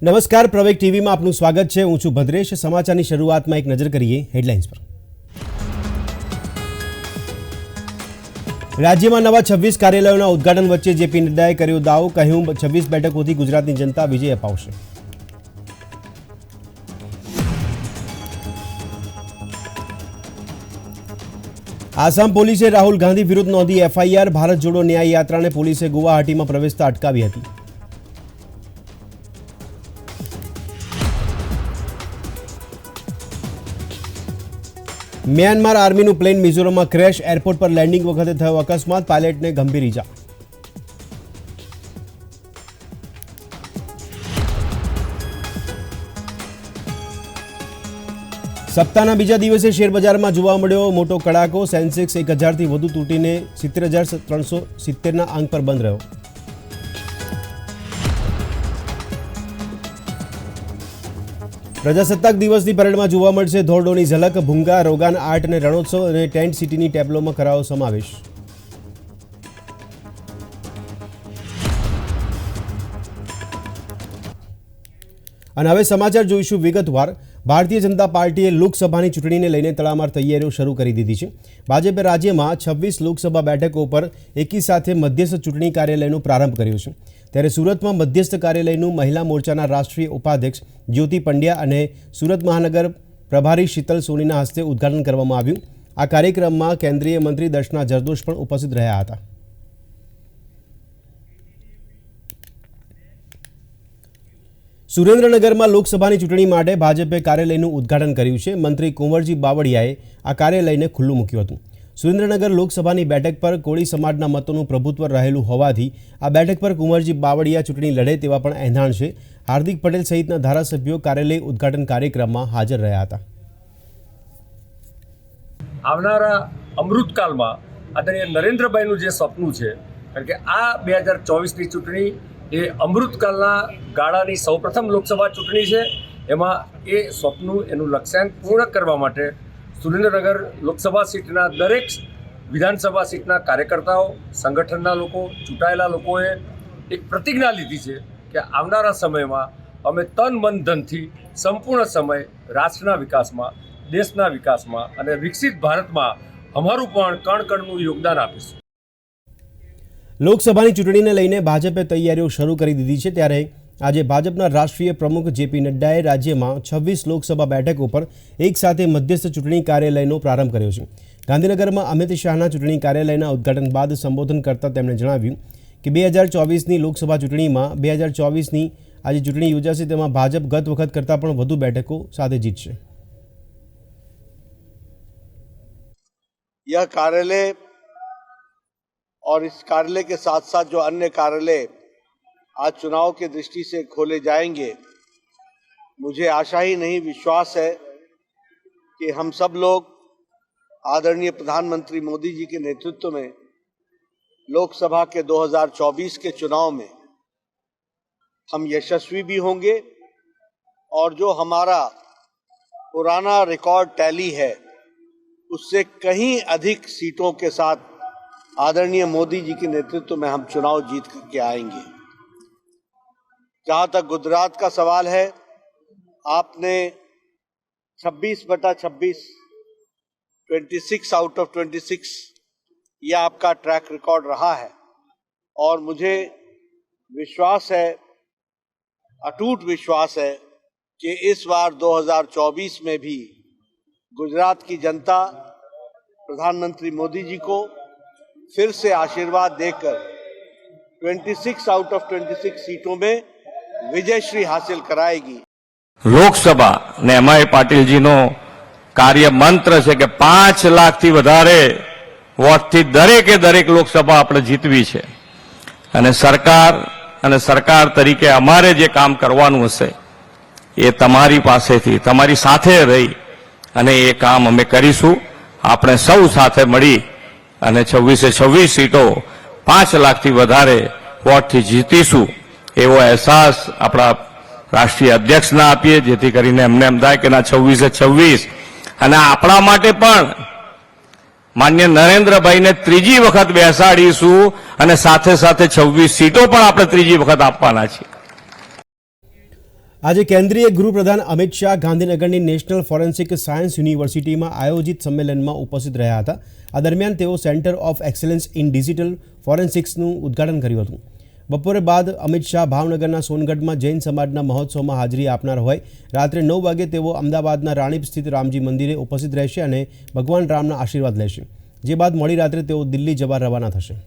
નમસ્કાર, પ્રવેગ ટીવીમાં આપનું સ્વાગત છે। હું છું ભદ્રેશ। સમાચારની શરૂઆતમાં એક નજર કરીએ હેડલાઇન્સ પર। રાજ્યમાં નવા 26 કાર્યાલયોના ઉદ્ઘાટન વચ્ચે જેપી નડ્ડાએ કર્યો દાવો, કહ્યું 26 બેઠકોથી ગુજરાતની જનતા વિજય અપાવશે। આસામ પોલીસે રાહુલ ગાંધી વિરુદ્ધ નોંધી એફઆઈઆર। ભારત જોડો ન્યાય યાત્રાને પોલીસે ગુવાહાટીમાં પ્રવેશતા અટકાવી હતી। म्यांमार आर्मीનું પ્લેન મિઝોરમમાં ક્રેશ। એરપોર્ટ પર લેન્ડિંગ વખતે થયો અકસ્માત। પાયલટને ગંભીર ઈજા। સપ્તાહના બીજા દિવસે શેરબજારમાં જોવા મળ્યો મોટો કડાકો। સેન્સેક્સ 1000થી વધુ તૂટીને 70,370ના અંક પર બંધ રહ્યો। પ્રજાસત્તાક દિવસની પરેડમાં જોવા મળશે ધોરડોની ઝલક। ભૂંગા, રોગાન આર્ટ અને રણોત્સવ અને ટેન્ટ સિટીની ટેબ્લોમાં કરાયો સમાવેશ। અને હવે સમાચાર જોઈશું વિગતવાર। ભારતીય જનતા પાર્ટીએ લોકસભાની ચૂંટણીને લઈને તડામાર તૈયારીઓ શરૂ કરી દીધી છે। ભાજપે રાજ્યમાં 26 લોકસભા બેઠકો પર એકી સાથે મધ્યસ્થ ચૂંટણી કાર્યાલયનો પ્રારંભ કર્યો છે। ત્યારે સુરતમાં મધ્યસ્થ કાર્યાલયનું મહિલા મોરચાના રાષ્ટ્રીય ઉપાધ્યક્ષ જ્યોતિ પંડ્યા અને સુરત મહાનગર પ્રભારી શીતલ સોનીના હસ્તે ઉદ્ઘાટન કરવામાં આવ્યું। આ કાર્યક્રમમાં કેન્દ્રીય મંત્રી દર્શના જરદોશ પણ ઉપસ્થિત રહ્યા હતા। સુરેન્દ્રનગરમાં લોકસભાની ચૂંટણી માટે ભાજપે કાર્યાલયનું ઉદ્ઘાટન કર્યું છે। મંત્રી કુંવરજી બાવળિયાએ આ કાર્યાલયને ખુલ્લું મૂક્યું હતું। સુરેન્દ્રનગર લોકસભાની બેઠક પર કોળી સમાજના મતોનું પ્રભુત્વ રહેલું હોવાથી આ બેઠક પર કુંવરજી બાવળિયા ચૂંટણી લડે તેવા પણ એંધાણ છે। હાર્દિક પટેલ સહિતના ધારાસભ્યો કાર્યાલય ઉદ્ઘાટન કાર્યક્રમમાં હાજર રહ્યા હતા। આવનારા અમૃતકાલમાં આદરણીય નરેન્દ્રભાઈનું જે સપનું છે, કારણ કે આ 2024ની ચૂંટણી એ અમૃતકાલના ગાળાની સૌપ્રથમ લોકસભા ચૂંટણી છે। એમાં એ સ્વપ્નું એનું લક્ષ્યાંક પૂર્ણ કરવા માટે સુરેન્દ્રનગર લોકસભા સીટના દરેક વિધાનસભા સીટના કાર્યકર્તાઓ, સંગઠનના લોકો, ચૂંટાયેલા લોકોએ એક પ્રતિજ્ઞા લીધી છે કે આવનારા સમયમાં અમે તન મન ધનથી સંપૂર્ણ સમય રાષ્ટ્રના વિકાસમાં, દેશના વિકાસમાં અને વિકસિત ભારતમાં અમારું પણ કણ-કણનું યોગદાન આપીશું। લોકસભાની ચૂંટણીને લઈને ભાજપે તૈયારીઓ શરૂ કરી દીધી છે। ત્યારે આજે ભાજપના રાષ્ટ્રીય પ્રમુખ જેપી નડ્ડાએ રાજ્યમાં 26 લોકસભા બેઠકો પર એક સાથે મધ્યસ્થ ચૂંટણી કાર્યાલયનો પ્રારંભ કર્યો છે। ગાંધીનગરમાં અમિત શાહના ચૂંટણી કાર્યાલયના ઉદ્ઘાટન બાદ સંબોધન કરતા તેમણે જણાવ્યું કે 2024ની લોકસભા ચૂંટણીમાં 2024ની આજે ચૂંટણી યોજાશે તેમાં ભાજપ ગત વખત કરતાં પણ વધુ બેઠકો સાથે જીતશે। यह कार्यालय और इस कार्यालय के साथ साथ जो अन्य कार्यालय आज चुनाव की दृष्टि से खोले जाएंगे, मुझे आशा ही नहीं विश्वास है कि हम सब लोग आदरणीय प्रधानमंत्री मोदी जी के नेतृत्व में लोकसभा के 2024 के चुनाव में हम यशस्वी भी होंगे और जो हमारा पुराना रिकॉर्ड टैली है उससे कहीं अधिक सीटों के साथ आदरणीय मोदी जी के नेतृत्व में हम चुनाव जीत करके आएंगे। जहाँ तक गुजरात का सवाल है, आपने 26/26 26 आउट ऑफ 26 यह आपका ट्रैक रिकॉर्ड रहा है और मुझे विश्वास है, अटूट विश्वास है कि इस बार 2024 में भी गुजरात की जनता प्रधानमंत्री मोदी जी को फिर से आशीर्वाद देकर 26 आउट ऑफ 26 सीटों में विजयश्री हासिल कराएगी। લોકસભા ને એમઆઈ પાટીલજીનો કાર્ય મંત્ર છે કે 5 લાખથી વધારે વોટથી દરેકે દરેક લોકસભા આપણે જીતવી છે અને સરકાર તરીકે અમારે જે કામ કરવાનું હશે એ તમારી પાસેથી, તમારી સાથે રહી અને એ કામ અમે કરીશું। આપણે સૌ સાથે મળી અને 26 સીટો 5 લાખથી વધારે વોટથી જીતીશું એવો અહેસાસ આપણા રાષ્ટ્રીય અધ્યક્ષને આપીએ, જેથી કરીને એમને એમ થાય કે ના 26 અને આપણા માટે પણ માન્ય નરેન્દ્રભાઈને ત્રીજી વખત બેસાડીશું અને સાથે સાથે 26 સીટો પણ આપણે ત્રીજી વખત આપવાના છીએ। આજે કેન્દ્રીય ગૃહપ્રધાન અમિત શાહ ગાંધીનગરની નેશનલ ફોરેન્સિક સાયન્સ યુનિવર્સિટીમાં આયોજિત સંમેલનમાં ઉપસ્થિત રહ્યા હતા. આ દરમિયાન તેઓ centre of excellence in digital ફોરેન્સિક્સનું ઉદ્ઘાટન કર્યું હતું. બપોરે બાદ અમિત શાહ ભાવનગરના સોનગઢમાં જૈન સમાજના મહોત્સવમાં હાજરી આપનાર હોય રાત્રે 9 વાગે તેઓ અમદાવાદના રાણીપ સ્થિત રામજી મંદિરે ઉપસ્થિત રહેશે અને ભગવાન રામના આશીર્વાદ લેશે, જે બાદ મોડી રાત્રે તેઓ દિલ્હી જવા રવાના થશે.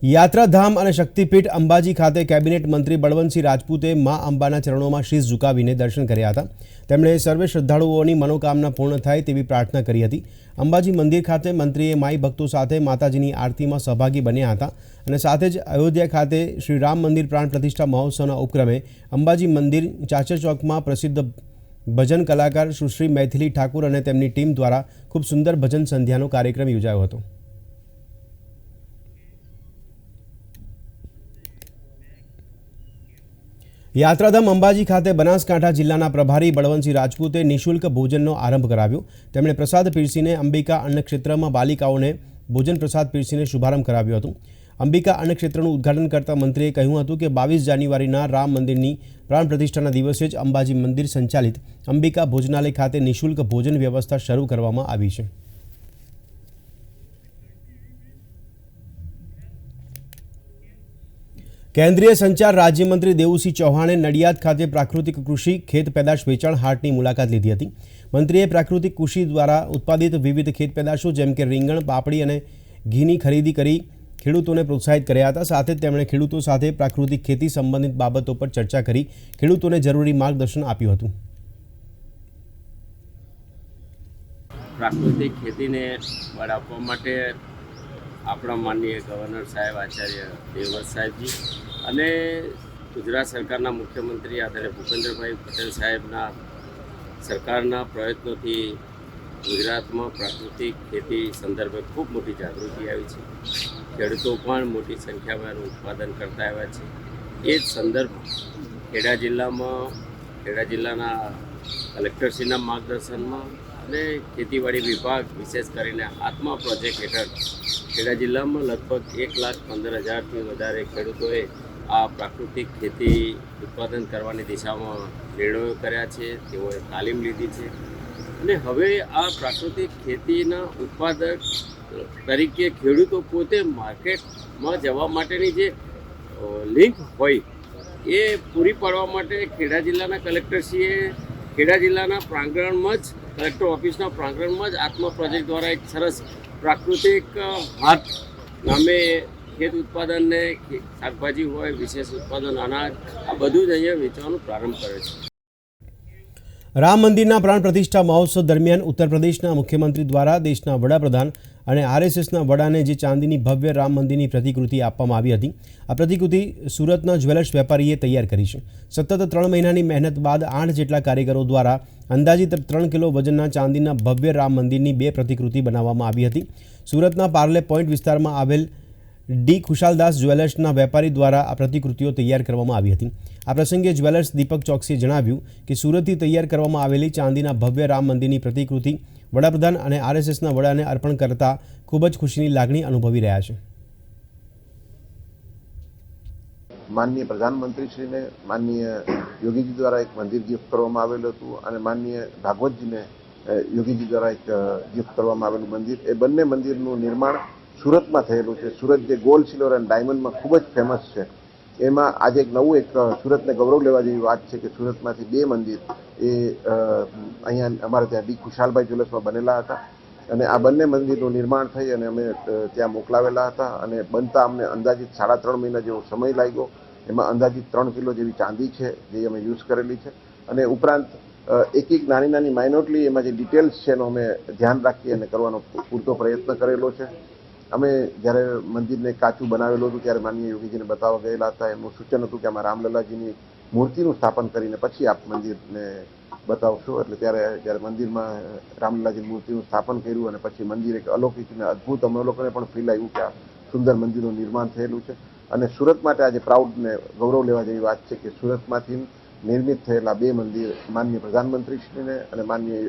યાત્રાધામ અને શક્તિપીઠ અંબાજી ખાતે કેબિનેટ મંત્રી બળવંતસિંહ રાજપૂતે મા અંબાના ચરણોમાં શીશ ઝુકાવીને દર્શન કર્યા હતા. તેમણે સર્વે શ્રદ્ધાળુઓની મનોકામના પૂર્ણ થાય તેવી પ્રાર્થના કરી હતી. અંબાજી મંદિર ખાતે મંત્રીએ માઈ ભક્તો સાથે માતાજીની આરતીમાં સહભાગી બન્યા હતા અને સાથે જ અયોધ્યા ખાતે શ્રી રામ મંદિર પ્રાણ પ્રતિષ્ઠા મહોત્સવના ઉપક્રમે અંબાજી મંદિર ચાચર ચોકમાં પ્રસિદ્ધ ભજન કલાકાર સુશ્રી મૈથિલી ઠાકુર અને તેમની ટીમ દ્વારા ખૂબ સુંદર ભજન સંધ્યાનો કાર્યક્રમ યોજાયો હતો. યાત્રાધામ અંબાજી ખાતે બનાસકાંઠા જિલ્લાના પ્રભારી બળવંતસિંહ રાજપૂતે નિઃશુલ્ક ભોજનનો આરંભ કરાવ્યો. તેમણે પ્રસાદ પીરસીને અંબિકા અન્નક્ષેત્રમાં બાલિકાઓને ભોજન પ્રસાદ પીરસીને શુભારંભ કરાવ્યો હતો. અંબિકા અન્નક્ષેત્રનું ઉદ્ઘાટન કરતા મંત્રીએ કહ્યું હતું કે 22 જાન્યુઆરીના રામ મંદિરની પ્રાણ પ્રતિષ્ઠાના દિવસે જ અંબાજી મંદિર સંચાલિત અંબિકા ભોજનાલય ખાતે નિઃશુલ્ક ભોજન વ્યવસ્થા શરૂ કરવામાં આવી છે. કેન્દ્રીય સંચાર રાજ્યમંત્રી દેવુસિંહ ચૌહાણે નડિયાદ ખાતે પ્રાકૃતિક કૃષિ ખેત પેદાશ વેચાણ હાટની મુલાકાત લીધી હતી. મંત્રીએ પ્રાકૃતિક કૃષિ દ્વારા ઉત્પાદિત વિવિધ ખેત પેદાશો જેમ કે રીંગણ, પાપડી અને ઘીની ખરીદી કરી ખેડૂતોને પ્રોત્સાહિત કર્યા હતા. સાથે જ તેમણે ખેડૂતો સાથે પ્રાકૃતિક ખેતી સંબંધિત બાબતો પર ચર્ચા કરી ખેડૂતોને જરૂરી માર્ગદર્શન આપ્યું હતું. પ્રાકૃતિક ખેતીને બળ આપવા માટે આપણા માનનીય ગવર્નર સાહેબ આચાર્ય દેવવ્રત સાહેબજી અને ગુજરાત સરકારના મુખ્યમંત્રી આદરણીય ભૂપેન્દ્રભાઈ પટેલ સાહેબના સરકારના પ્રયત્નોથી ગુજરાતમાં પ્રાકૃતિક ખેતી સંદર્ભે ખૂબ મોટી જાગૃતિ આવી છે. ખેડૂતો પણ મોટી સંખ્યામાં એનું ઉત્પાદન કરતા આવ્યા છે. એ જ સંદર્ભ ખેડા જિલ્લાના કલેક્ટરશ્રીના માર્ગદર્શનમાં અને ખેતીવાડી વિભાગ વિશેષ કરીને આત્મા પ્રોજેક્ટ હેઠળ ખેડા જિલ્લામાં લગભગ 1,15,000થી વધારે ખેડૂતોએ આ પ્રાકૃતિક ખેતી ઉત્પાદન કરવાની દિશામાં નિર્ણયો કર્યા છે. તેઓએ તાલીમ લીધી છે અને હવે આ પ્રાકૃતિક ખેતીના ઉત્પાદક તરીકે ખેડૂતો પોતે માર્કેટમાં જવા માટેની જે લિંક હોય એ પૂરી પાડવા માટે ખેડા જિલ્લાના કલેક્ટરશ્રીએ ખેડા જિલ્લાના પ્રાંગણમાં જ કલેક્ટર ઓફિસના પ્રાંગણમાં જ આત્મા પ્રોજેક્ટ દ્વારા એક સરસ પ્રાકૃતિક હાટ નામે ખેત ઉત્પાદનને શાકભાજી હોય, વિશેષ ઉત્પાદન અનાજ, આ બધું જ અહીંયા વેચવાનો પ્રારંભ કરે છે. રામ મંદિરના પ્રાણ પ્રતિષ્ઠા મહોત્સવ દરમિયાન ઉત્તર પ્રદેશના મુખ્યમંત્રી દ્વારા દેશના વડાપ્રધાન અને RSSના વડાને જે ચાંદીની ભવ્ય રામ મંદિરની પ્રતિકૃતિ આપવામાં આવી હતી, આ પ્રતિકૃતિ સુરતના જ્વેલર્સ વેપારીએ તૈયાર કરી છે. સતત 3 મહિનાની મહેનત બાદ 8 જેટલા કારીગરો દ્વારા અંદાજિત 3 કિલો વજનના ચાંદીના ભવ્ય રામ મંદિરની 2 પ્રતિકૃતિ બનાવવામાં આવી હતી. સુરતના પાર્લે પોઈન્ટ વિસ્તારમાં આવેલ ડી ખુશાલદાસ જ્વેલર્સના વેપારી દ્વારા આ પ્રતિકૃતિઓ તૈયાર કરવામાં આવી હતી. આ પ્રસંગે જ્વેલર્સ દીપક ચોકસીએ જણાવ્યું કે સુરતથી તૈયાર કરવામાં આવેલી ચાંદીના ભવ્ય રામ મંદિરની પ્રતિકૃતિ વડાપ્રધાન અને RSSના વડાને અર્પણ કરતા ખૂબ જ ખુશીની લાગણી અનુભવી રહ્યા છે. માનનીય પ્રધાનમંત્રીશ્રીને માનનીય યોગીજી દ્વારા એક મંદિર ગિફ્ટ કરવામાં આવેલું હતું અને માનનીય ભાગવતજીને યોગીજી દ્વારા એક ગિફ્ટ કરવામાં આવેલું મંદિર. એ બંને મંદિરનું નિર્માણ સુરતમાં થયેલું છે. સુરત જે ગોલ્ડ, સિલ્વર અને ડાયમંડમાં ખૂબ જ ફેમસ છે. એમાં આજે એક નવું સુરતને ગૌરવ લેવા જેવી વાત છે કે સુરતમાંથી 2 મંદિર એ અહીંયા અમારે ત્યાં ડી ખુશાલભાઈ જ્વેલર્સમાં બનેલા હતા અને આ બંને મંદિરનું નિર્માણ થઈ અને અમે ત્યાં મોકલાવેલા હતા અને બનતા અમને અંદાજિત 3.5 મહિના જેવો સમય લાગ્યો. એમાં અંદાજિત 3 કિલો જેવી ચાંદી છે જે અમે યુઝ કરેલી છે અને ઉપરાંત એક નાની માઇનોરલી એમાં જે ડિટેલ્સ છે એનો અમે ધ્યાન રાખી અને કરવાનો પૂરતો પ્રયત્ન કરેલો છે. અમે જ્યારે મંદિરને કાચું બનાવેલું હતું ત્યારે માનનીય યોગીજીને બતાવવા ગયેલા હતા. એમનું સૂચન હતું કે આમાં રામલલાજીની મૂર્તિનું સ્થાપન કરીને પછી આપ મંદિરને બતાવશો. એટલે જ્યારે મંદિરમાં રામલલાજીની મૂર્તિનું સ્થાપન કર્યું અને પછી મંદિર એક અલૌકિક અને અદ્ભુત અમે લોકોને પણ ફીલ આવ્યું કે આ સુંદર મંદિરનું નિર્માણ થયેલું છે. અને સુરત માટે આજે પ્રાઉડ ને ગૌરવ લેવા જેવી વાત છે કે સુરતમાંથી નિર્મિત થયેલા 2 મંદિર માનનીય પ્રધાનમંત્રીશ્રીને અને માનનીય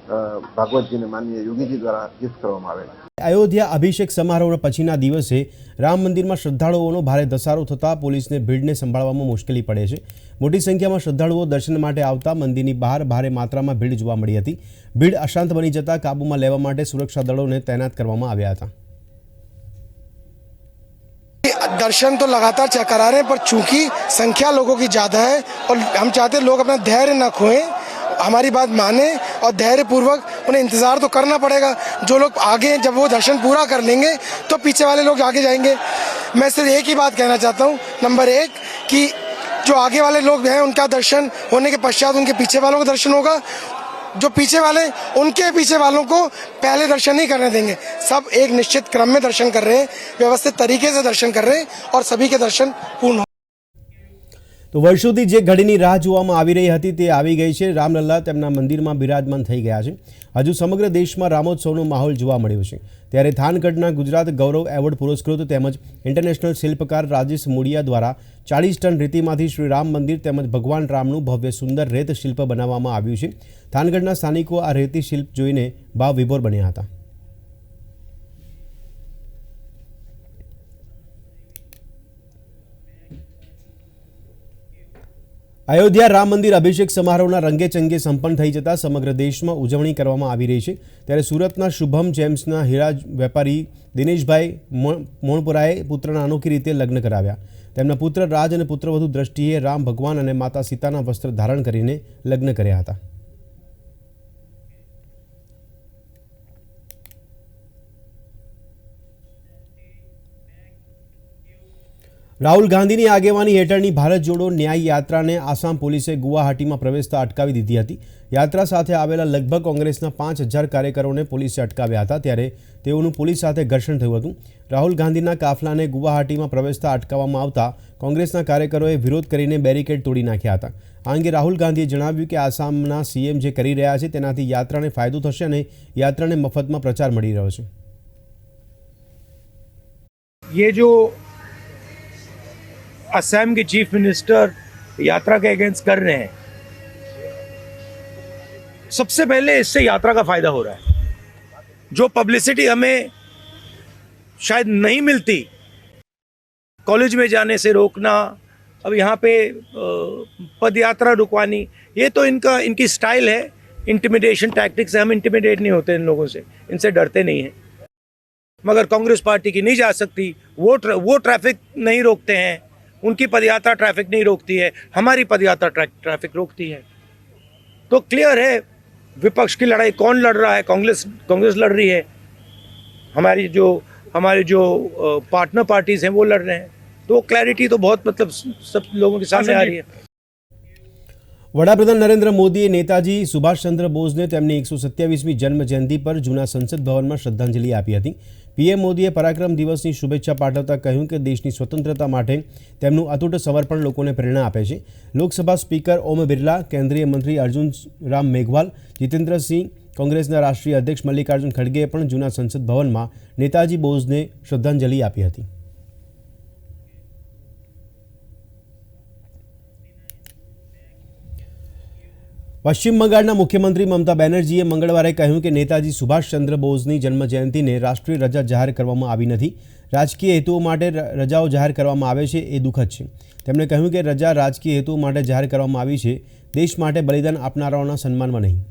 ભાગવતજીને માનનીય યોગીજી દ્વારા ગિફ્ટ કરવામાં આવેલા. અયોધ્યા અભિષેક સમારોહના પછીના દિવસે રામ મંદિરમાં શ્રદ્ધાળુઓનો ભારે ધસારો થતાં પોલીસને ભીડને સંભાળવામાં મુશ્કેલી પડે છે. મોટી સંખ્યામાં શ્રદ્ધાળુઓ દર્શન માટે આવતા મંદિરની બહાર ભારે માત્રામાં ભીડ જોવા મળી હતી. ભીડ અશાંત બની જતાં કાબૂમાં લેવા માટે સુરક્ષા દળોને તૈનાત કરવામાં આવ્યા હતા. दर्शन तो लगातार करा रहे हैं, पर चूंकि संख्या लोगों की ज़्यादा है और हम चाहते हैं लोग अपना धैर्य न खोएं, हमारी बात माने और धैर्य पूर्वक उन्हें इंतज़ार तो करना पड़ेगा. जो लोग आगे जब वो दर्शन पूरा कर लेंगे तो पीछे वाले लोग आगे जाएंगे. मैं सिर्फ एक ही बात कहना चाहता हूँ, नंबर एक कि जो आगे वाले लोग हैं उनका दर्शन होने के पश्चात उनके पीछे वालों का दर्शन होगा. जो पीछे वाले उनके पीछे वालों को पहले दर्शन नहीं करने देंगे. सब एक निश्चित क्रम में दर्शन कर रहे हैं, व्यवस्थित तरीके से दर्शन कर रहे हैं और सभी के दर्शन पूर्ण. તો વર્ષોથી જે ઘડીની રાહ જોવામાં આવી રહી હતી તે આવી ગઈ છે. રામલલ્લા તેમના મંદિરમાં બિરાજમાન થઈ ગયા છે. હજુ સમગ્ર દેશમાં રામોત્સવનો માહોલ જોવા મળ્યો છે. ત્યારે થાનગઢના ગુજરાત ગૌરવ એવોર્ડ પુરસ્કૃત તેમજ ઇન્ટરનેશનલ શિલ્પકાર રાજેશ મુડિયા દ્વારા 40 ટન રેતીમાંથી શ્રી રામ મંદિર તેમજ ભગવાન રામનું ભવ્ય સુંદર રેત શિલ્પ બનાવવામાં આવ્યું છે. થાનગઢના સ્થાનિકો આ રેતી શિલ્પ જોઈને ભાવ વિભોર બન્યા હતા. અયોધ્યા રામ મંદિર અભિષેક સમારોહના રંગે ચંગે સંપન્ન થઈ જતાં સમગ્ર દેશમાં ઉજવણી કરવામાં આવી રહી છે. ત્યારે સુરતના શુભમ જેમ્સના હીરા વેપારી દિનેશભાઈ મોણપુરાએ પુત્રના અનોખી રીતે લગ્ન કરાવ્યા. તેમના પુત્ર રાજ અને પુત્રવધુ દ્રષ્ટિએ રામ ભગવાન અને માતા સીતાના વસ્ત્ર ધારણ કરીને લગ્ન કર્યા હતા. રાહુલ ગાંધીની આગેવાની હેઠળની ભારત જોડો ન્યાય યાત્રાને આસામ પોલીસે ગુવાહાટીમાં પ્રવેશતા અટકાવી દીધી હતી. યાત્રા સાથે આવેલા લગભગ કોંગ્રેસના 5000 કાર્યકરોને પોલીસે અટકાવ્યા હતા. ત્યારે તેઓનું પોલીસ સાથે ઘર્ષણ થયું હતું. રાહુલ ગાંધીના કાફલાને ગુવાહાટીમાં પ્રવેશતા અટકાવવામાં આવતા કોંગ્રેસના કાર્યકરોએ વિરોધ કરીને બેરિકેડ તોડી નાખ્યા હતા. આ અંગે રાહુલ ગાંધીએ જણાવ્યું કે આસામના સીએમ જે કરી રહ્યા છે તેનાથી યાત્રાને ફાયદો થશે અને યાત્રાને મફતમાં પ્રચાર મળી રહ્યો છે. ये जो असम के चीफ मिनिस्टर यात्रा के अगेंस्ट कर रहे हैं, सबसे पहले इससे यात्रा का फायदा हो रहा है. जो पब्लिसिटी हमें शायद नहीं मिलती, कॉलेज में जाने से रोकना, अब यहाँ पे पद यात्रा रुकवानी, ये तो इनकी स्टाइल है. इंटिमिडेशन टैक्टिक्स से हम इंटिमिडेट नहीं होते इन लोगों से, इनसे डरते नहीं हैं. मगर कांग्रेस पार्टी की नहीं जा सकती, वो ट्रैफिक नहीं रोकते हैं, उनकी पदयात्रा ट्रैफिक नहीं रोकती है, हमारी पदयात्रा ट्रैफिक रोकती है. तो क्लियर है विपक्ष की लड़ाई कौन लड़ रहा है. कांग्रेस लड़ रही है, हमारे जो पार्टनर पार्टीज हैं वो लड़ रहे हैं. तो क्लैरिटी तो बहुत मतलब सब लोगों के सामने आ रही है. વડાપ્રધાન નરેન્દ્ર મોદીએ નેતાજી સુભાષચંદ્ર બોઝને તેમની 127મી જન્મ જયંતિ પર જૂના સંસદ ભવનમાં શ્રદ્ધાંજલિ આપી હતી. પીએમ મોદીએ પરાક્રમ દિવસની શુભેચ્છા પાઠવતા કહ્યું કે દેશની સ્વતંત્રતા માટે તેમનું અતૂટ સમર્પણ લોકોને પ્રેરણા આપે છે. લોકસભા સ્પીકર ઓમ બિરલા, કેન્દ્રીય મંત્રી અર્જુન રામ મેઘવાલ, જીતેન્દ્રસિંહ, કોંગ્રેસના રાષ્ટ્રીય અધ્યક્ષ મલ્લિકાર્જુન ખડગેએ પણ જૂના સંસદ ભવનમાં નેતાજી બોઝને શ્રદ્ધાંજલિ આપી હતી. પશ્ચિમ બંગાળના મુખ્યમંત્રી મમતા બેનર્જીએ મંગળવારે કહ્યું કે નેતાજી સુભાષચંદ્ર બોઝની જન્મજયંતિને રાષ્ટ્રીય રજા જાહેર કરવામાં આવી નથી. રાજકીય હેતુઓ માટે રજાઓ જાહેર કરવામાં આવે છે એ દુઃખદ છે. તેમણે કહ્યું કે રજા રાજકીય હેતુઓ માટે જાહેર કરવામાં આવી છે, દેશ માટે બલિદાન આપનારાઓના સન્માનમાં નહીં.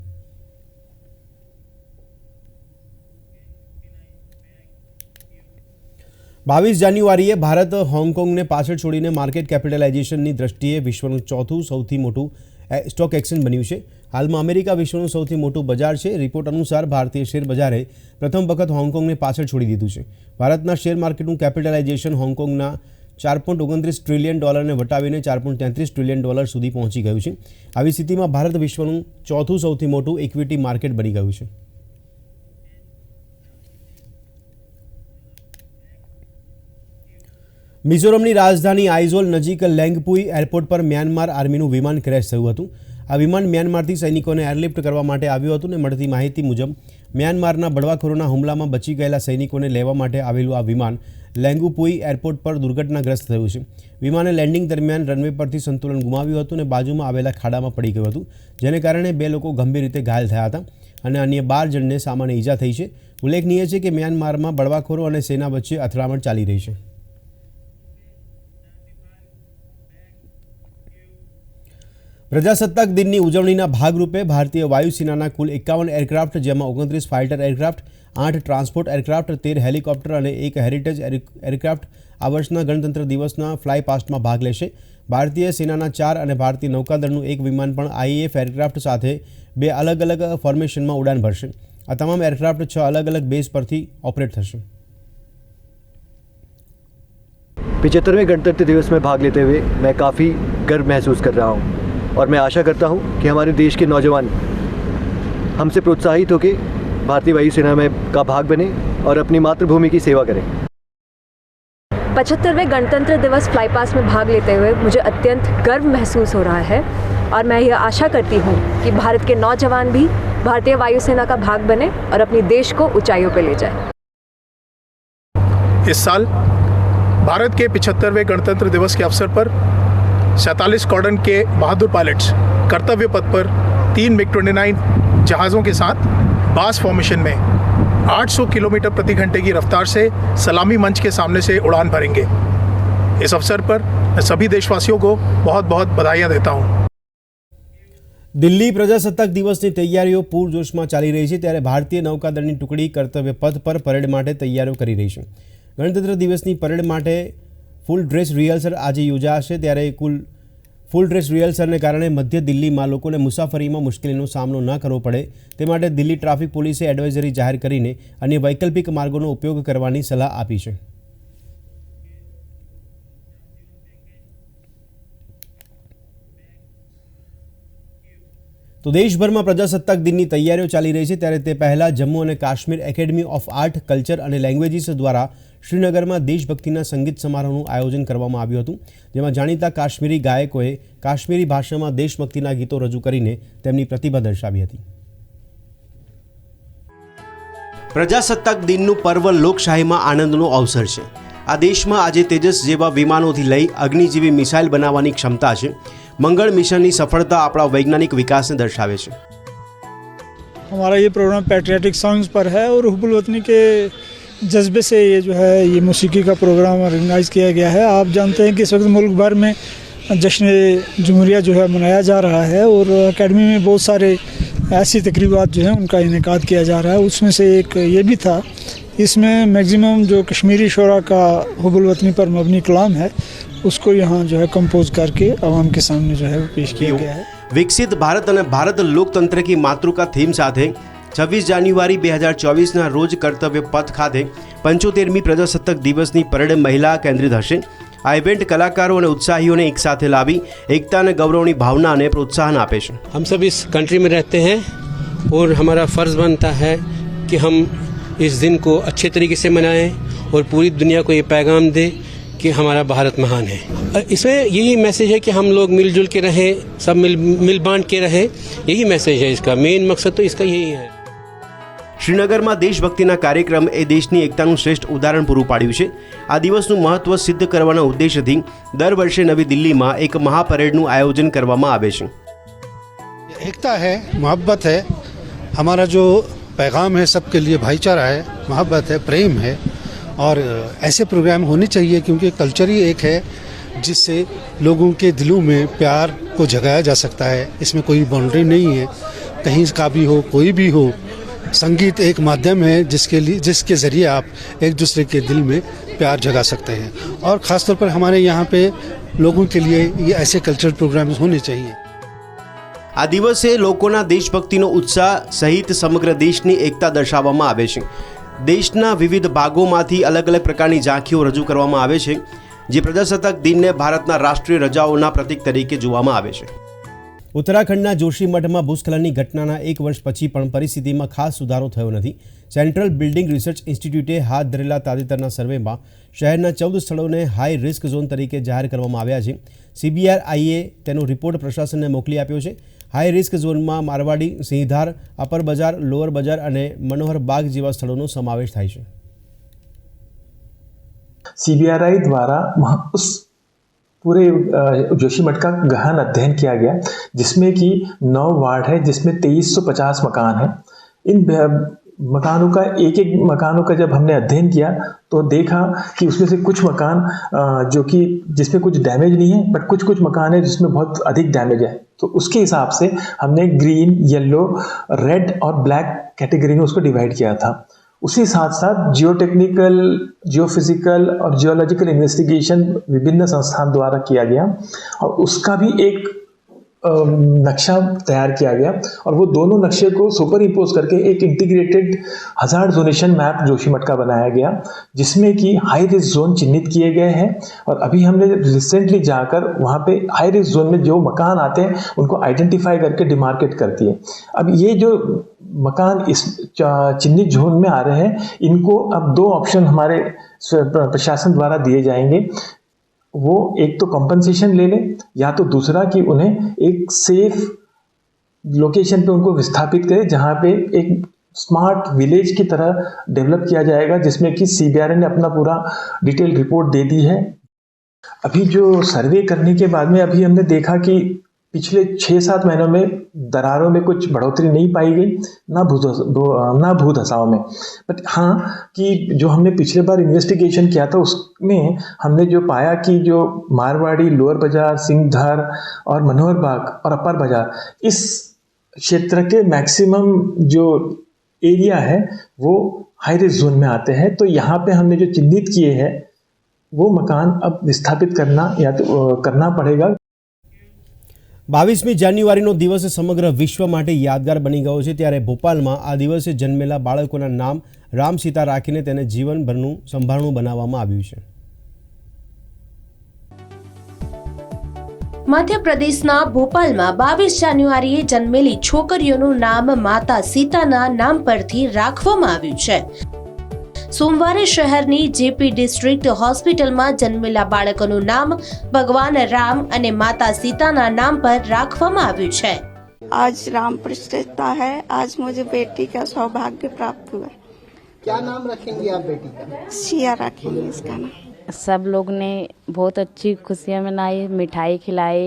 બાવીસ જાન્યુઆરીએ ભારત હોંગકોંગને પાછળ છોડીને માર્કેટ કેપિટલાઇઝેશનની દ્રષ્ટિએ વિશ્વનું ચોથું સૌથી મોટું સ્ટોક એક્સચેન્જ બન્યું છે. હાલમાં અમેરિકા વિશ્વનું સૌથી મોટું બજાર છે. રિપોર્ટ અનુસાર ભારતીય શેર બજારે પ્રથમ વખત હોંગકોંગને પાછળ છોડી દીધું છે. ભારતના શેર માર્કેટનું કેપિટલાઇઝેશન હોંગકોંગના $4.29 ટ્રિલિયન વટાવીને $4.33 ટ્રિલિયન સુધી પહોંચી ગયું છે. આવી સ્થિતિમાં ભારત વિશ્વનું ચોથું સૌથી મોટું ઇક્વિટી માર્કેટ બની ગયું છે. મિઝોરમની રાજધાની આઇઝોલ નજીક લેંગપુઈ એરપોર્ટ પર મ્યાનમાર આર્મીનું વિમાન ક્રેશ થયું હતું. આ વિમાન મ્યાનમારથી સૈનિકોને એરલિફ્ટ કરવા માટે આવ્યું હતું અને મળતી માહિતી મુજબ મ્યાનમારના બળવાખોરોના હુમલામાં બચી ગયેલા સૈનિકોને લેવા માટે આવેલું આ વિમાન લેંગપુઈ એરપોર્ટ પર દુર્ઘટનાગ્રસ્ત થયું છે. વિમાને લેન્ડિંગ દરમિયાન રનવે પરથી સંતુલન ગુમાવ્યું હતું અને બાજુમાં આવેલા ખાડામાં પડી ગયું હતું, જેને કારણે 2 લોકો ગંભીર રીતે ઘાયલ થયા હતા. અને અન્ય 12 જણને સામાન્ય ઈજા થઈ છે. ઉલ્લેખનીય છે કે મ્યાનમારમાં બળવાખોરો અને સેના વચ્ચે અથડામણ ચાલી રહી છે. પ્રજાસત્તાક દિનની ઉજવણીના ભાગરૂપે ભારતીય વાયુસેનાના કુલ 51 એરક્રાફ્ટ, જેમાં 29 fighter aircraft, 8 transport aircraft, 13 helicopter અને 1 હેરિટેજ એરક્રાફ્ટ આ વર્ષના ગણતંત્ર દિવસના ફ્લાય પાસ્ટમાં ભાગ લેશે. ભારતીય સેનાના 4 અને ભારતીય નૌકાદળનું 1 વિમાન પણ આઈએએફ એરક્રાફ્ટ સાથે 2 અલગ અલગ ફોર્મેશનમાં ઉડાન ભરશે. આ તમામ એરક્રાફ્ટ 6 अलग अलग बेस परથી ऑपरेट થશે. 75वें गणतंत्र दिवस में भाग लेते हुए मैं काफ़ी गर्व महसूस कर रहा हूँ और मैं आशा करता हूँ कि हमारे देश के नौजवान हमसे प्रोत्साहित होकर भारतीय वायुसेना में का भाग बने और अपनी मातृभूमि की सेवा करें. 75वें गणतंत्र दिवस फ्लाई पास्ट में भाग लेते हुए मुझे अत्यंत गर्व महसूस हो रहा है और मैं यह आशा करती हूँ कि भारत के नौजवान भी भारतीय वायुसेना का भाग बने और अपने देश को ऊंचाइयों पर ले जाए. इस साल भारत के 75वें गणतंत्र दिवस के अवसर पर 47 स्क्वाड्रन के बहादुर पायलट्स कर्तव्य पथ पर 3 MiG-29 जहाज़ों के साथ बास फॉर्मेशन में 800 किलोमीटर प्रति घंटे की रफ्तार से सलामी मंच के सामने से उड़ान भरेंगे. इस अवसर पर मैं सभी देशवासियों को बहुत बहुत बधाइयाँ देता हूँ. દિલ્હી પ્રજાસત્તાક દિવસની તૈયારીઓ પૂરજોશમાં ચાલી રહી છે, ત્યારે ભારતીય નૌકાદળની ટુકડી કર્તવ્ય પથ પર પરેડ માટે તૈયારીઓ કરી રહી છે. ગણતંત્ર દિવસની પરેડ માટે ફૂલ ડ્રેસ રિહર્સલ આજે યોજાશે, ત્યારે ફૂલ ડ્રેસ રિહર્સલને કારણે મધ્ય દિલ્હીમાં લોકોને મુસાફરીમાં મુશ્કેલીનો સામનો ન કરવો પડે તે માટે દિલ્હી ટ્રાફિક પોલીસે એડવાઇઝરી જાહેર કરીને અન્ય વૈકલ્પિક માર્ગોનો ઉપયોગ કરવાની સલાહ આપી છે. તો દેશભરમાં પ્રજાસત્તાક દિનની તૈયારીઓ ચાલી રહી છે, ત્યારે તે પહેલાં જમ્મુ અને Kashmir academy of art, culture અને લેંગ્વેજીસ દ્વારા શ્રીનગરમાં દેશભક્તિના સંગીત સમારોહનું આયોજન કરવામાં આવ્યું હતું, જેમાં જાણીતા કાશ્મીરી ગાયકોએ કાશ્મીરી ભાષામાં દેશભક્તિના ગીતો રજૂ કરીને તેમની પ્રતિભા દર્શાવી હતી. પ્રજાસત્તાક દિનનું પર્વ લોકશાહીમાં આનંદનો અવસર છે. આ દેશમાં આજે તેજસ જેવા વિમાનોથી લઈ અગ્નિ જેવી મિસાઇલ બનાવવાની ક્ષમતા છે. मंगल मिशन की सफलता अपना वैज्ञानिक विकास ने दर्शावे छे. हमारा ये प्रोग्राम पैट्रियाटिक सॉन्ग्स पर है और हुब्बुल वतनी के जज्बे से ये जो है ये मौसीकी का प्रोग्राम ऑर्गेनाइज किया गया है. आप जानते हैं कि इस वक्त मुल्क भर में जश्न जमहूरिया जो है मनाया जा रहा है और एकेडमी में बहुत सारे ऐसी तकरीबात जो हैं उनका इनेकाद किया जा रहा है. उसमें से एक ये भी था, इसमें मैक्सिमम जो कश्मीरी शोरा का हुब्बुल वतनी पर मबनी कलाम है उसको यहाँ जो है कंपोज करके आवाम के सामने जो है पेश किया गया है. विकसित भारत और भारत लोकतंत्र की मातृका थीम साथे 26 जान्युआरी 2024 रोज कर्तव्य पथ खाते 75મી प्रजासत्ताक दिवसनी परेड महिला केन्द्रित हशे. आ इवेंट कलाकारों और उत्साहियों ने एक साथ लावी एकता और गौरवनी भावना ने प्रोत्साहन आपे छे. हम सब इस कंट्री में रहते हैं और हमारा फ़र्ज़ बनता है कि हम इस दिन को अच्छे तरीके से मनाएं और पूरी दुनिया को ये पैगाम दें कि हमारा भारत महान है. इसमें यही मैसेज है कि हम लोग मिलजुल के रहें, सब मिल बांट के रहें. यही मैसेज है इसका, मेन मकसद तो इसका यही है. श्रीनगर में देशभक्तिना कार्यक्रम ए देशनी एकतानुं श्रेष्ठ उदाहरण पूरुं पाड्युं छे. आ दिवसनुं महत्व सिद्ध करवाना उद्देश्यथी दर वर्षे नवी दिल्लीमां एक महापरेडनुं आयोजन करवामां आवे छे. एकता है, मोहब्बत है, हमारा जो पैगाम है सबके लिए भाईचारा है, मोहब्बत है, प्रेम है और ऐसे प्रोग्राम होने चाहिए क्योंकि कल्चर ही एक है जिससे लोगों के दिलों में प्यार को जगाया जा सकता है. इसमें कोई बाउंड्री नहीं है, कहीं का भी हो, कोई भी हो. संगीत एक माध्यम है जिसके ज़रिए आप एक दूसरे के दिल में प्यार जगा सकते हैं और ख़ासतौर पर हमारे यहाँ पे लोगों के लिए ये ऐसे कल्चरल प्रोग्राम्स होने चाहिए. आ दिवसे लोकोना देशभक्तिनो उत्साह सहित समग्र देशनी एकता दर्शाववामां आवे छे. देशना विविध भागोमांथी अलग अलग प्रकारनी झांकीओ रजू करवामां आवे छे, जे प्रजासत्ताक दिनने भारतना राष्ट्रीय रजाओना प्रतीक तरीके जोवामां आवे छे. उत्तराखंडना जोशीमठमां भूस्खलननी घटनाना 1 वर्ष पछी पण परिस्थितिमां खास सुधारो थयो नथी. सेंट्रल बिल्डिंग रिसर्च इंस्टिट्यूटे हाथ धरेला ताजेतરના સર્વેમાં શહેરના 14 સ્થળોને હાઈ રિસ્ક ઝોન તરીકે જાહેર કરવામાં આવ્યા છે. CBRIએ તેનો રિપોર્ટ પ્રશાસનને મોકલી આપ્યો છે. હાઈ રિસ્ક ઝોનમાં મારવાડી, સિંહધાર, અપર બજાર, લોઅર બજાર અને મનોહર બાગ જેવા સ્થળોનો સમાવેશ થાય છે. CBRI द्वारा उस पूरे जोशीमठ का गहन अध्ययन किया गया जिसमें कि 9 वार्ड है जिसमें 2350 मकान है. इन मकानों का एक एक मकानों का जब हमने अध्ययन किया तो देखा कि उसमें से कुछ मकान जो कि जिसमें कुछ डैमेज नहीं है, बट कुछ कुछ मकान है जिसमें बहुत अधिक डैमेज है। तो उसके हिसाब से हमने ग्रीन, येलो, रेड और ब्लैक कैटेगरी में उसको डिवाइड किया था। उसी साथ साथ जियो टेक्निकल, जियो फिजिकल और जियोलॉजिकल इन्वेस्टिगेशन विभिन्न संस्थान द्वारा किया गया और उसका भी एक नक्शा तैयार किया गया और वो दोनों नक्शे को सुपर इम्पोज करके एक integrated hazard zonation map Joshimath का बनाया गया, जिसमें कि हाई रिस्क जोन चिन्हित किए गए हैं। और अभी हमने रिसेंटली जाकर वहाँ पे हाई रिस्क जोन में जो मकान आते हैं उनको आइडेंटिफाई करके डिमार्केट करती है। अब ये जो मकान इस चिन्हित जोन में आ रहे हैं, इनको अब दो ऑप्शन हमारे प्रशासन द्वारा दिए जाएंगे। वो एक तो कंपनसेशन ले लें, या तो दूसरा कि उन्हें एक सेफ लोकेशन पे उनको विस्थापित करें जहां पे एक स्मार्ट विलेज की तरह डेवलप किया जाएगा, जिसमें कि CBRN ने अपना पूरा डिटेल रिपोर्ट दे दी है। अभी जो सर्वे करने के बाद में अभी हमने देखा कि पिछले 6-7 महीनों में दरारों में कुछ बढ़ोतरी नहीं पाई गई, ना भू धसाव में। बट हाँ, कि जो हमने पिछले बार इन्वेस्टिगेशन किया था उसमें हमने जो पाया कि जो मारवाड़ी, लोअर बाजार, सिंहधार और मनोहर बाग और अपर बाजार, इस क्षेत्र के मैक्सिमम जो एरिया है वो हाई रिस्क जोन में आते हैं। तो यहाँ पे हमने जो चिन्हित किए हैं वो मकान अब विस्थापित करना पड़ेगा। 22મી જાન્યુઆરીનો દિવસ સમગ્ર વિશ્વ માટે યાદગાર બની ગયો છે, ત્યારે ભોપાલમાં આ દિવસે જન્મેલા બાળકોના નામ રામ સીતા રાખીને તેને જીવનભરનું સંભાળણું બનાવવામાં આવ્યું છે। મધ્યપ્રદેશના ભોપાલમાં 22 જાન્યુઆરીએ જન્મેલી છોકરીઓનું નામ માતા સીતાના નામ પરથી રાખવામાં આવ્યું છે। સોમવારે શહેરની JP ડિસ્ટ્રિક્ટ હોસ્પિટલમાં જન્મેલા બાળકોનું નામ ભગવાન રામ અને માતા सीताના नाम पर રાખવામાં આવ્યું છે। आज राम प्रतिष्ठा है। आज मुझे बेटी का सौभाग्य प्राप्त हुआ। क्या नाम रखेंगी आप बेटी का? सिया रखेंगे इसका नाम। सब लोग ने बहुत अच्छी खुशियाँ मनाई, मिठाई खिलाई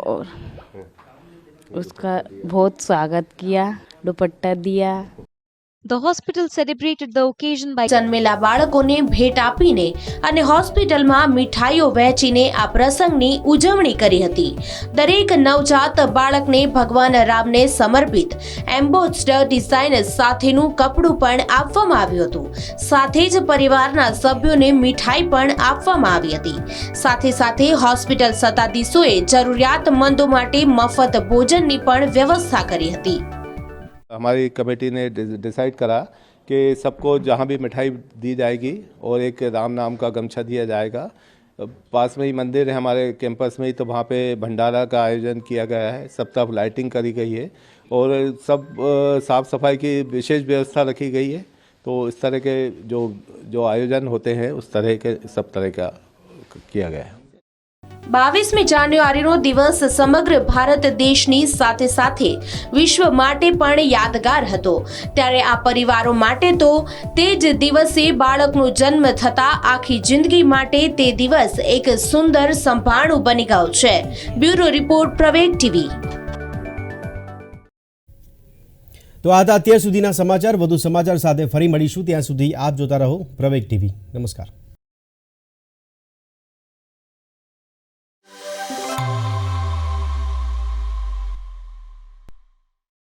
और उसका बहुत स्वागत किया, दुपट्टा दिया। The hospital celebrated the occasion by જન્મેલા બાળકોને ભેટ આપીને અને હોસ્પિટલમાં મીઠાઈઓ વહેંચીને આ પ્રસંગની ઉજવણી કરી હતી। દરેક નવજાત બાળકને ભગવાન રામને સમર્પિત એમ્બોસ્ડ ડિઝાઇન સાથેનું કપડું પણ આપવામાં આવ્યું હતું। સાથે જ પરિવારના સભ્યોને મીઠાઈ પણ આપવામાં આવી હતી। સાથે સાથે હોસ્પિટલ સત્તાધીશોએ જરૂરિયાતમંદો માટે મફત ભોજનની પણ વ્યવસ્થા કરી હતી। हमारी कमेटी ने डिसाइड करा कि सबको जहाँ भी मिठाई दी जाएगी और एक राम नाम का गमछा दिया जाएगा। पास में ही मंदिर है हमारे कैंपस में ही, तो वहाँ पे भंडारा का आयोजन किया गया है। सब तरफ लाइटिंग करी गई है और सब साफ़ सफाई की विशेष व्यवस्था रखी गई है। तो इस तरह के जो आयोजन होते हैं उस तरह के सब तरह का किया गया है। 22મી જાન્યુઆરીનો દિવસ સમગ્ર ભારત દેશની સાથે સાથે વિશ્વ માટે પણ યાદગાર હતો। ત્યારે આ પરિવારો માટે તો તે જ દિવસે બાળકનો જન્મ થતા આખી જિંદગી માટે તે દિવસ એક સુંદર સંભાળણું બની ગયો છે। બ્યુરો રિપોર્ટ, પ્રવેગ ટીવી। તો આ હતા અત્યાર સુધીના સમાચાર। વધુ સમાચાર સાથે ફરી મળીશું, ત્યાં સુધી આપ જોતા રહો પ્રવેગ ટીવી। નમસ્કાર।